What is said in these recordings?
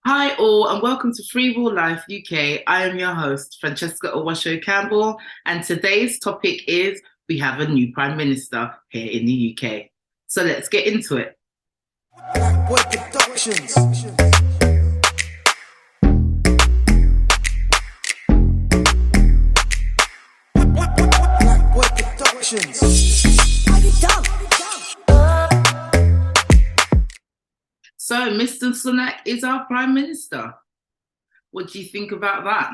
Hi all, and welcome to Freewill Life UK. I am your host, Francesca Owasho Campbell, and today's topic is we have a new Prime Minister here in the UK. So let's get into it. Black Boy Productions. Black Boy Productions. So, Mr. Sunak is our Prime Minister. What do you think about that?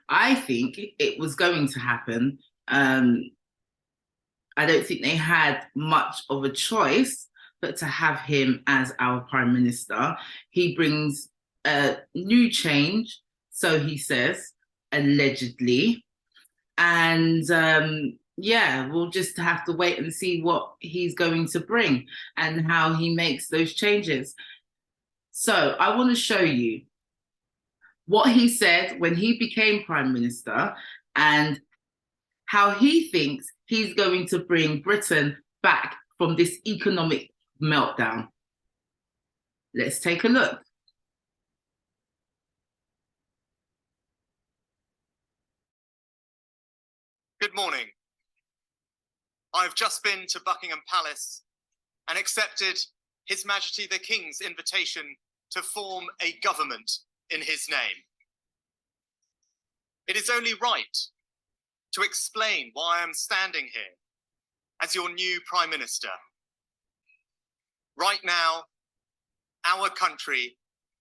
I think it was going to happen. I don't think they had much of a choice but to have him as our Prime Minister. He brings a new change, so he says, allegedly. And yeah, we'll just have to wait and see what he's going to bring and how he makes those changes. So I want to show you what he said when he became Prime Minister and how he thinks he's going to bring Britain back from this economic meltdown. Let's take a look. Good morning. I've just been to Buckingham Palace and accepted His Majesty the King's invitation to form a government in his name. It is only right to explain why I am standing here as your new Prime Minister. Right now, our country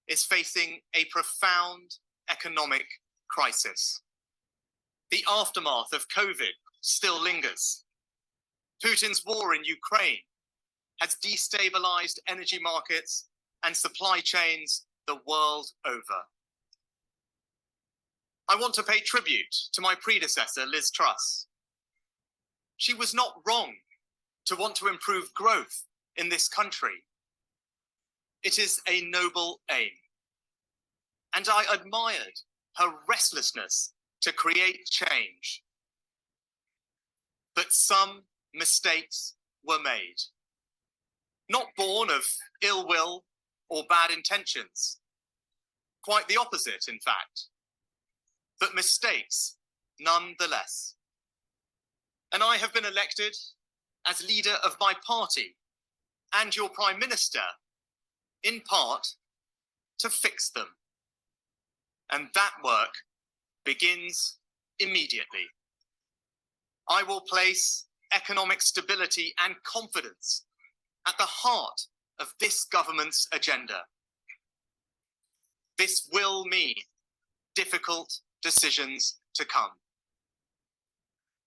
is facing a profound economic crisis. The aftermath of COVID still lingers. Putin's war in Ukraine has destabilized energy markets and supply chains the world over. I want to pay tribute to my predecessor, Liz Truss. She was not wrong to want to improve growth in this country. It is a noble aim. And I admired her restlessness to create change. But some mistakes were made, not born of ill will or bad intentions. Quite the opposite, in fact, but mistakes nonetheless. And I have been elected as leader of my party and your Prime Minister, in part, to fix them. And that work begins immediately. I will place economic stability and confidence at the heart of this government's agenda. This will mean difficult decisions to come.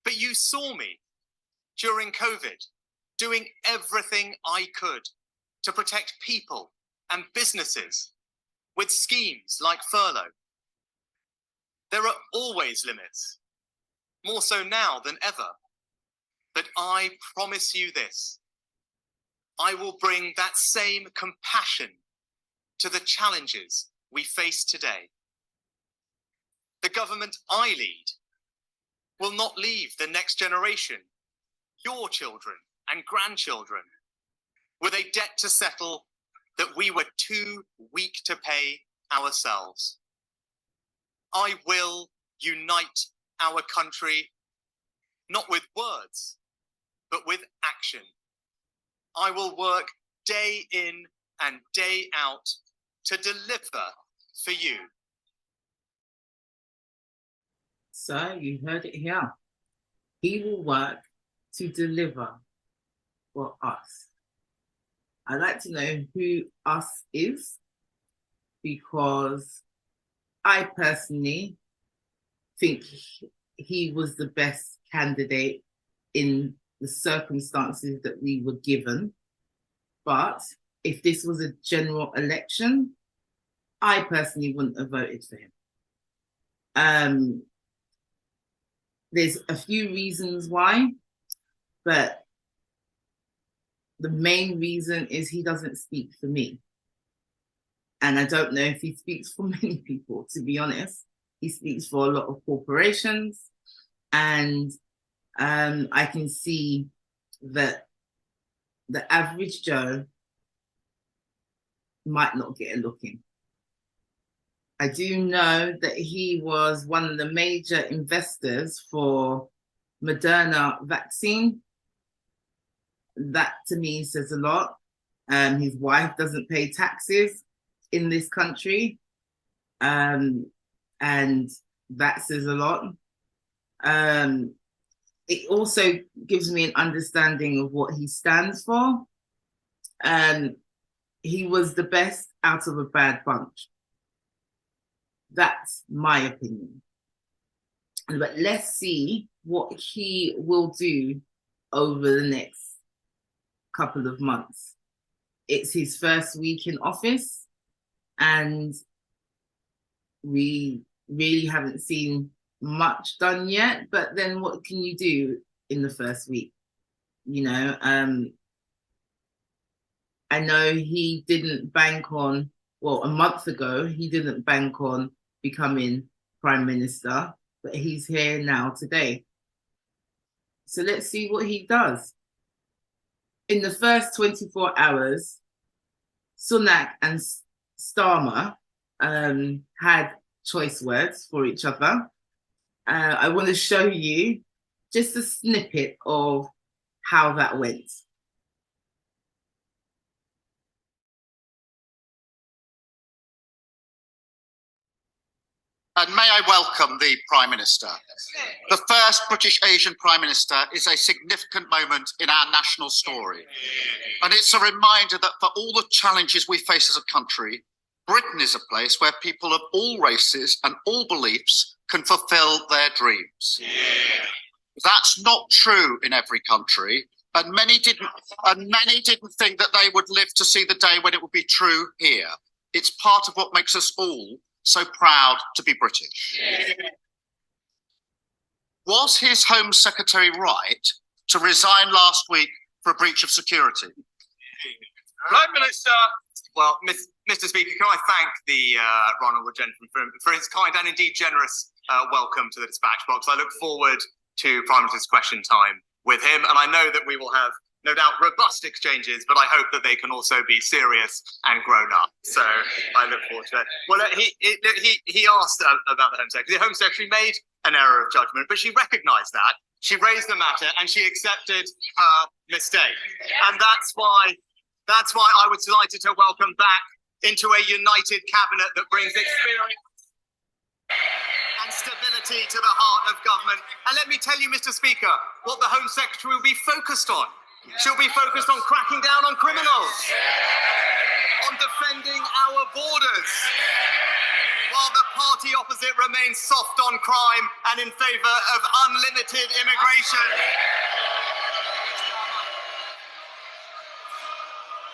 But you saw me during COVID doing everything I could to protect people and businesses with schemes like furlough. There are always limits, more so now than ever. But I promise you this, I will bring that same compassion to the challenges we face today. The government I lead will not leave the next generation, your children and grandchildren, with a debt to settle that we were too weak to pay ourselves. I will unite our country, not with words, but with action. I will work day in and day out to deliver for you. So you heard it here. He will work to deliver for us. I'd like to know who us is, because I personally think he was the best candidate in the circumstances that we were given. But if this was a general election, I personally wouldn't have voted for him. There's a few reasons why, but the main reason is he doesn't speak for me. And I don't know if he speaks for many people, to be honest. He speaks for a lot of corporations, and I can see that the average Joe might not get a look in. I do know that he was one of the major investors for Moderna vaccine. That to me says a lot. His wife doesn't pay taxes in this country. And that says a lot. It also gives me an understanding of what he stands for. He was the best out of a bad bunch. That's my opinion. But let's see what he will do over the next couple of months. It's his first week in office, and we really haven't seen much done yet. But then what can you do in the first week? You know, I know he didn't bank on, well, a month ago, he didn't bank on becoming Prime Minister, but he's here now today. So let's see what he does. In the first 24 hours, Sunak and Starmer had choice words for each other. I want to show you just a snippet of how that went. And may I welcome the Prime Minister. The first British Asian Prime Minister is a significant moment in our national story. And it's a reminder that for all the challenges we face as a country, Britain is a place where people of all races and all beliefs can fulfill their dreams. That's not true in every country, and many didn't think that they would live to see the day when it would be true here. It's part of what makes us all so proud to be British. Was his Home Secretary right to resign last week for a breach of security? Prime Minister. Well, Mr. Speaker, can I thank the honourable gentleman for his kind and indeed generous welcome to the dispatch box. I look forward to Prime Minister's question time with him, and I know that we will have no doubt robust exchanges, but I hope that they can also be serious and grown up. So I look forward to it. Well, he asked about the Home Secretary. The Home Secretary made an error of judgment, but she recognised that. She raised the matter and she accepted her mistake. And that's why I was delighted to welcome back into a united cabinet that brings experience and stability to the heart of government. And let me tell you, Mr. Speaker, what the Home Secretary will be focused on. She'll be focused on cracking down on criminals, on defending our borders, while the party opposite remains soft on crime and in favour of unlimited immigration.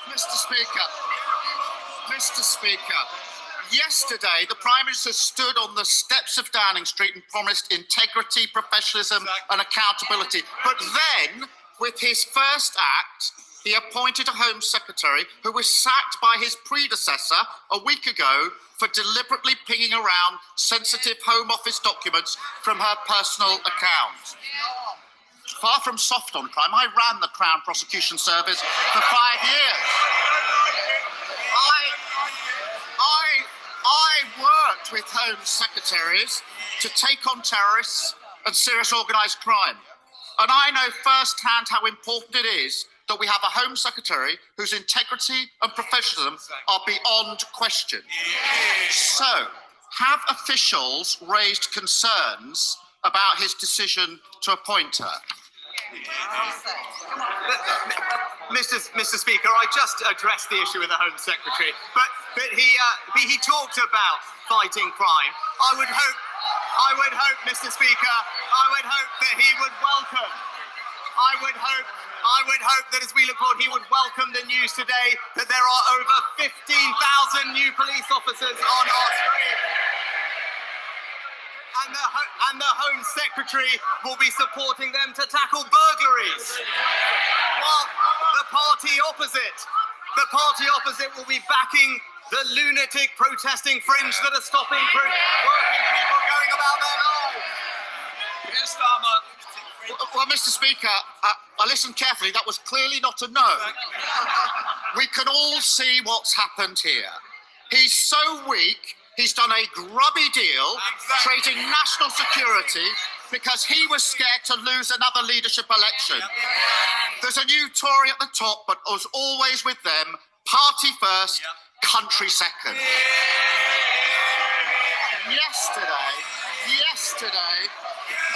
Mr. Speaker, yesterday the Prime Minister stood on the steps of Downing Street and promised integrity, professionalism and accountability. But then, with his first act, he appointed a Home Secretary who was sacked by his predecessor a week ago for deliberately pinging around sensitive Home Office documents from her personal account. Far from soft on crime, I ran the Crown Prosecution Service for 5 years. I worked with Home Secretaries to take on terrorists and serious organised crime. And I know firsthand how important it is that we have a Home Secretary whose integrity and professionalism are beyond question. So, have officials raised concerns about his decision to appoint her? Mr. Speaker, I just addressed the issue with the Home Secretary, but he talked about fighting crime. I would hope, Mr. Speaker, I would hope that he would welcome. I would hope that as we look forward, he would welcome the news today that there are over 15,000 new police officers on our street. And the Home Secretary will be supporting them to tackle burglaries. While the party opposite will be backing the lunatic protesting fringe that are stopping working people going about their lives. Yes, Starmer. Well, Mr. Speaker, I listened carefully. That was clearly not a no. We can all see what's happened here. He's so weak, He's done a grubby deal, trading national security because he was scared to lose another leadership election. There's a new Tory at the top, but as always with them, party first, country second. Yesterday,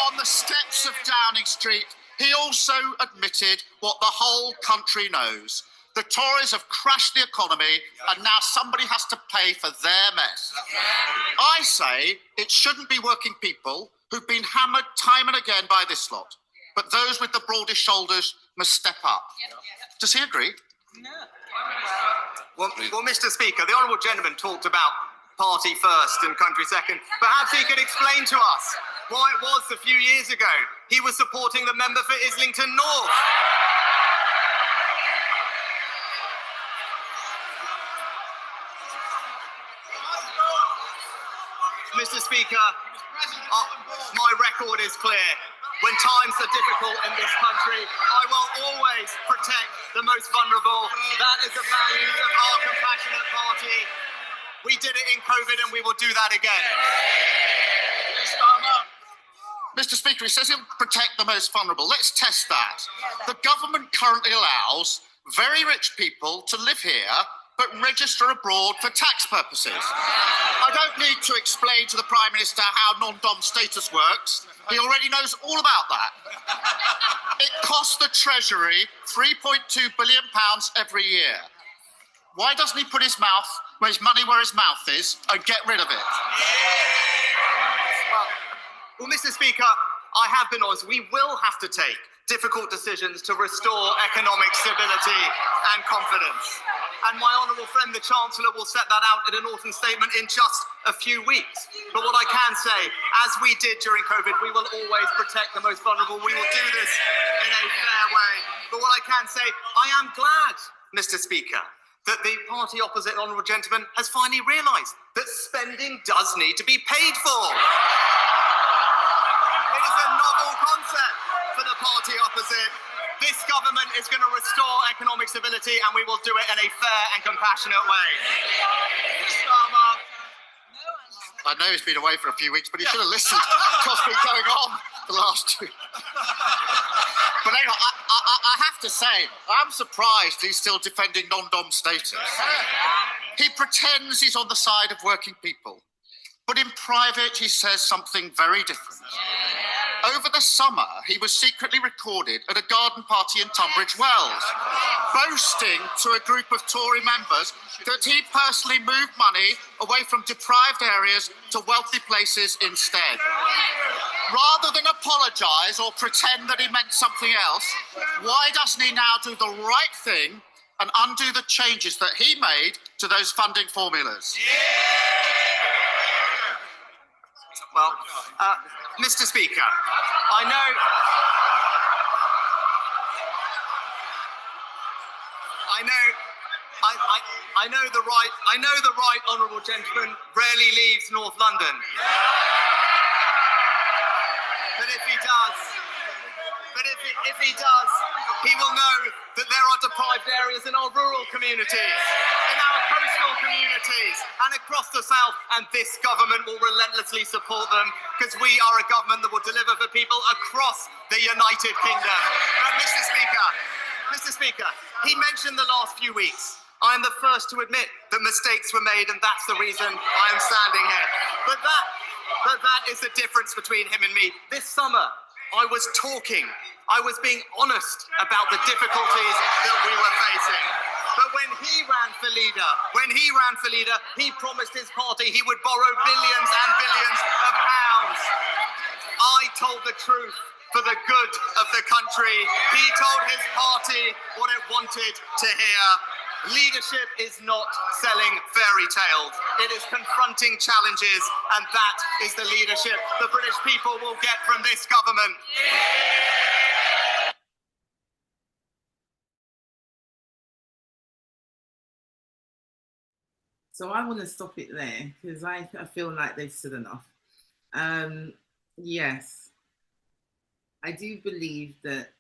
on the steps of Downing Street, he also admitted what the whole country knows. The Tories have crashed the economy and now somebody has to pay for their mess. I say it shouldn't be working people who've been hammered time and again by this lot, but those with the broadest shoulders must step up. Does he agree? Well, Mr. Speaker, the honourable gentleman talked about party first and country second. Perhaps he could explain to us why it was a few years ago he was supporting the member for Islington North. Mr. Speaker, my record is clear. When times are difficult in this country, I will always protect the most vulnerable. That is the values of our compassionate party. We did it in COVID and we will do that again. Mr. Speaker, he says he'll protect the most vulnerable. Let's test that. The government currently allows very rich people to live here but register abroad for tax purposes. I don't need to explain to the Prime Minister how non-dom status works. He already knows all about that. It costs the Treasury £3.2 billion every year. Why doesn't he put his money where his mouth is and get rid of it? Well, Mr. Speaker, I have been honest. We will have to take difficult decisions to restore economic stability and confidence. And my honourable friend, the Chancellor, will set that out in an autumn statement in just a few weeks. But what I can say, as we did during COVID, we will always protect the most vulnerable. We will do this in a fair way. But what I can say, I am glad, Mr. Speaker, that the party opposite, honourable gentleman, has finally realised that spending does need to be paid for. It is a novel concept for the party opposite. This government is going to restore economic stability and we will do it in a fair and compassionate way. I know he's been away for a few weeks, but he should have listened to what's been going on the last 2. But anyway, I have to say, I'm surprised he's still defending non-dom status. He pretends he's on the side of working people, but in private he says something very different. Over the summer, he was secretly recorded at a garden party in Tunbridge Wells, boasting to a group of Tory members that he personally moved money away from deprived areas to wealthy places instead. Rather than apologise or pretend that he meant something else, why doesn't he now do the right thing and undo the changes that he made to those funding formulas? Well, Mr. Speaker, I know the right honourable gentleman rarely leaves North London. But if he does, he will know that there are deprived areas in our rural communities, in our coastal communities, and across the south, and this government will relentlessly support them because we are a government that will deliver for people across the United Kingdom. But Mr. Speaker, he mentioned the last few weeks. I am the first to admit that mistakes were made, and that's the reason I am standing here. But that is the difference between him and me. This summer, I was being honest about the difficulties that we were facing. But when he ran for leader, he promised his party he would borrow billions and billions of pounds. I told the truth for the good of the country. He told his party what it wanted to hear. Leadership is not selling fairy tales. It is confronting challenges, and that is the leadership the British people will get from this government. So I want to stop it there because I feel like they've said enough. Yes, I do believe that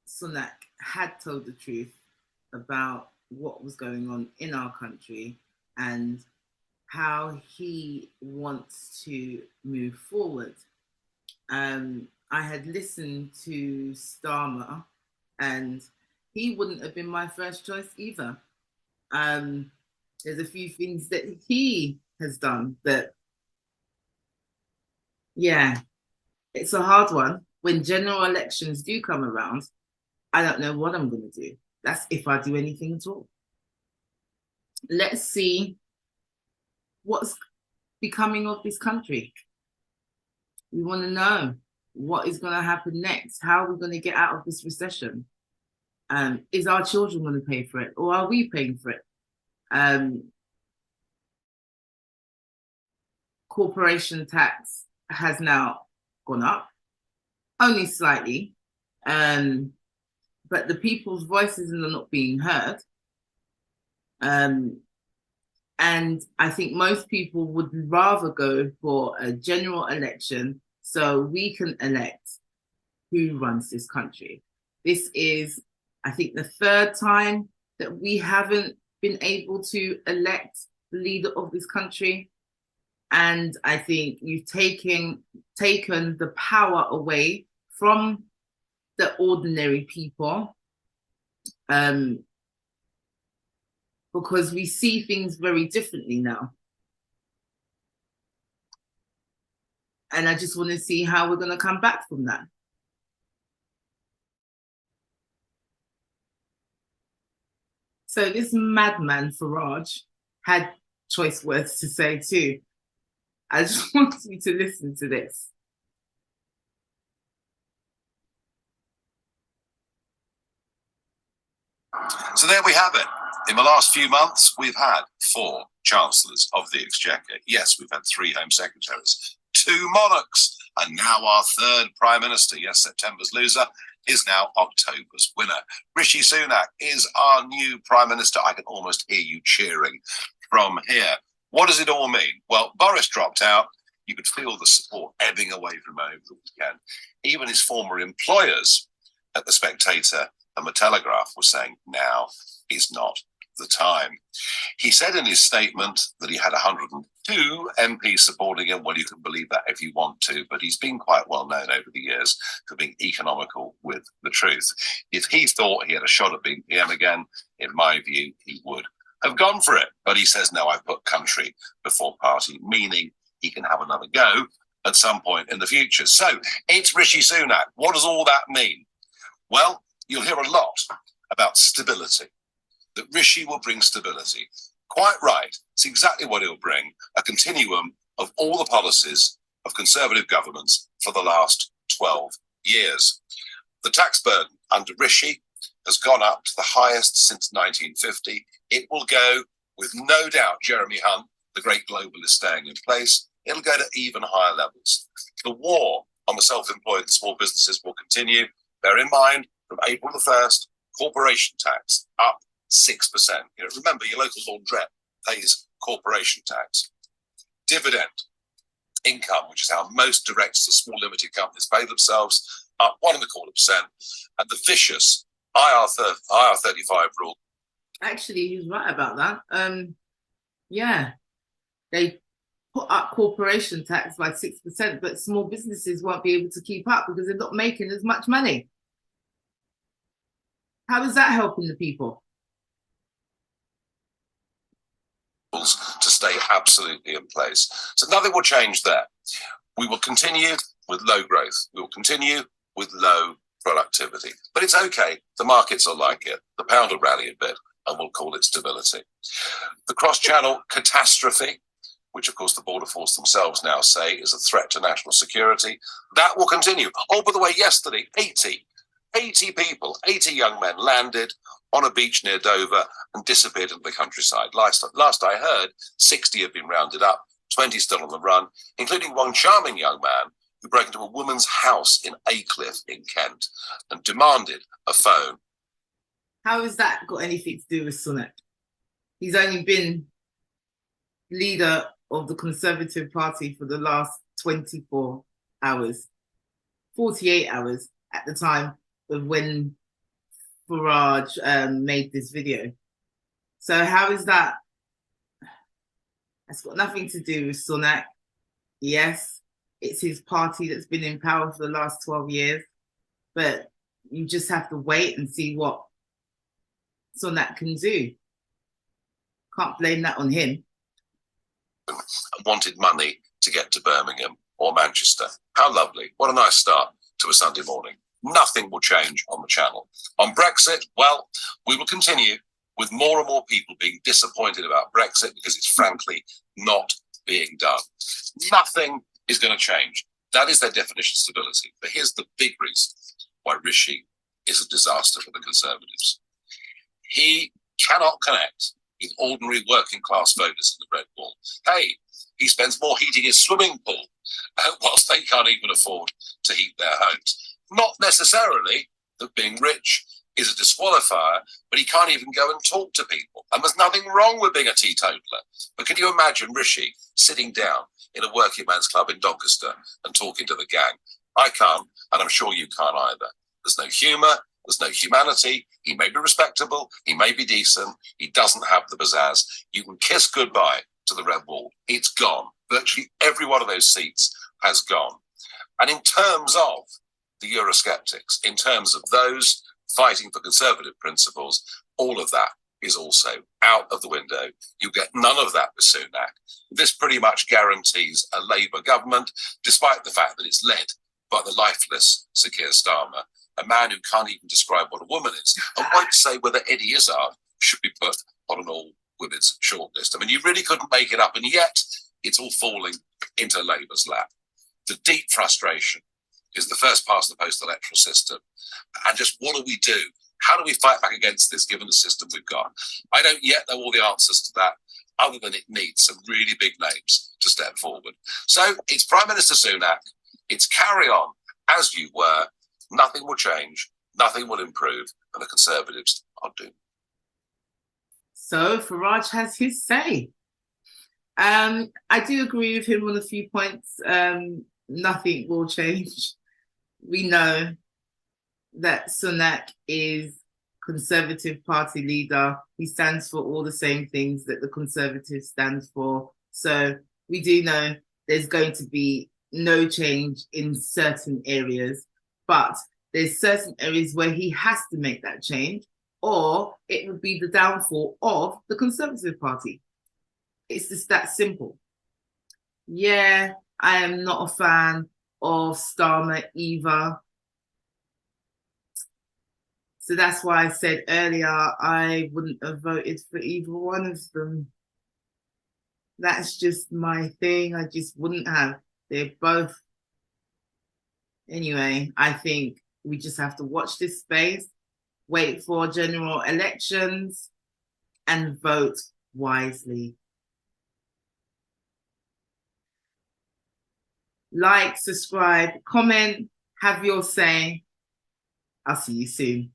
Sunak had told the truth about what was going on in our country and how he wants to move forward. I had listened to Starmer, and he wouldn't have been my first choice either. There's a few things that he has done that, yeah, it's a hard one. When general elections do come around, I don't know what I'm going to do. That's if I do anything at all. Let's see what's becoming of this country. We want to know what is going to happen next. How are we going to get out of this recession? Is our children going to pay for it, or are we paying for it? Corporation tax has now gone up, only slightly, but the people's voices are not being heard. And I think most people would rather go for a general election so we can elect who runs this country. This is, I think, the third time that we haven't been able to elect the leader of this country. And I think you've taken the power away from the ordinary people, because we see things very differently now. And I just want to see how we're going to come back from that. So this madman Farage had choice words to say too. I just want you to listen to this. So there we have it. In the last few months, we've had 4 chancellors of the exchequer. Yes, we've had 3 home secretaries, 2 monarchs, and now our 3rd prime minister. Yes, September's loser is now October's winner. Rishi Sunak is our new prime minister. I can almost hear you cheering from here. What does it all mean? Well, Boris dropped out. You could feel the support ebbing away from him over the weekend. Even his former employers at The Spectator and The Telegraph were saying now is not the time. He said in his statement that he had 102 MPs supporting him. Well, you can believe that if you want to, but he's been quite well known over the years for being economical with the truth. If he thought he had a shot at being PM again, in my view, he would have gone for it. But he says, no, I've put country before party, meaning he can have another go at some point in the future. So it's Rishi Sunak. What does all that mean? Well, you'll hear a lot about stability, that Rishi will bring stability. Quite right. It's exactly what he'll bring, a continuum of all the policies of Conservative governments for the last 12 years. The tax burden under Rishi has gone up to the highest since 1950. It will go, with no doubt, Jeremy Hunt, the great globalist, staying in place. It'll go to even higher levels. The war on the self-employed and small businesses will continue. Bear in mind, from April the 1st, corporation tax up 6%. Remember, your local laundrette pays corporation tax. Dividend income, which is how most directors of small limited companies pay themselves, up 1.25%. And the vicious IR35 rule. Actually, he's right about that. Yeah, they put up corporation tax by 6%, but small businesses won't be able to keep up because they're not making as much money. How is that helping the people? To stay absolutely in place. So nothing will change there. We will continue with low growth. We will continue with low productivity. But it's okay. The markets are like it. The pound will rally a bit and we'll call it stability. The cross-channel catastrophe, which of course the Border Force themselves now say is a threat to national security, that will continue. Oh, by the way, yesterday, 80 young men landed on a beach near Dover and disappeared into the countryside. Last I heard, 60 have been rounded up, 20 still on the run, including one charming young man who broke into a woman's house in Aycliffe in Kent and demanded a phone. How has that got anything to do with Sunak? He's only been leader of the Conservative Party for the last 24 hours, 48 hours at the time of when Farage made this video. So how is that? That's got nothing to do with Sunak. Yes, it's his party that's been in power for the last 12 years, but you just have to wait and see what Sunak can do. Can't blame that on him. Wanted money to get to Birmingham or Manchester. How lovely. What a nice start to a Sunday morning. Nothing will change on the channel. On Brexit, well, we will continue with more and more people being disappointed about Brexit because it's frankly not being done. Nothing is going to change. That is their definition of stability. But here's the big reason why Rishi is a disaster for the Conservatives. He cannot connect with ordinary working class voters in the Red Wall. Hey, he spends more heating his swimming pool whilst they can't even afford to heat their homes. Not necessarily that being rich is a disqualifier, but he can't even go and talk to people. And there's nothing wrong with being a teetotaler. But can you imagine Rishi sitting down in a working man's club in Doncaster and talking to the gang? I can't, and I'm sure you can't either. There's no humour, there's no humanity. He may be respectable, he may be decent, he doesn't have the pizzazz. You can kiss goodbye to the Red Wall. It's gone. Virtually every one of those seats has gone. And in terms of the Eurosceptics, in terms of those fighting for conservative principles, all of that is also out of the window. You get none of that with Sunak. This pretty much guarantees a Labour government, despite the fact that it's led by the lifeless Sir Keir Starmer, a man who can't even describe what a woman is, and won't say whether Eddie Izzard should be put on an all-women's shortlist. I mean, you really couldn't make it up, and yet it's all falling into Labour's lap. The deep frustration is the first past the post-electoral system. And just what do we do? How do we fight back against this, given the system we've got? I don't yet know all the answers to that, other than it needs some really big names to step forward. So it's Prime Minister Sunak. It's carry on as you were. Nothing will change. Nothing will improve. And the Conservatives are doomed. So Farage has his say. I do agree with him on a few points. Nothing will change. We know that Sunak is Conservative Party leader. He stands for all the same things that the Conservatives stand for. So we do know there's going to be no change in certain areas, but there's certain areas where he has to make that change, or it would be the downfall of the Conservative Party. It's just that simple. Yeah, I am not a fan of Starmer either. So that's why I said earlier I wouldn't have voted for either one of them. That's just my thing. I just wouldn't have. They're both. Anyway, I think we just have to watch this space, wait for general elections, and vote wisely. Like, subscribe, comment, have your say. I'll see you soon.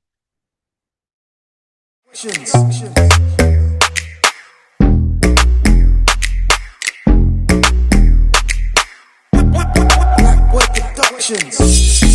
Black Boy Productions.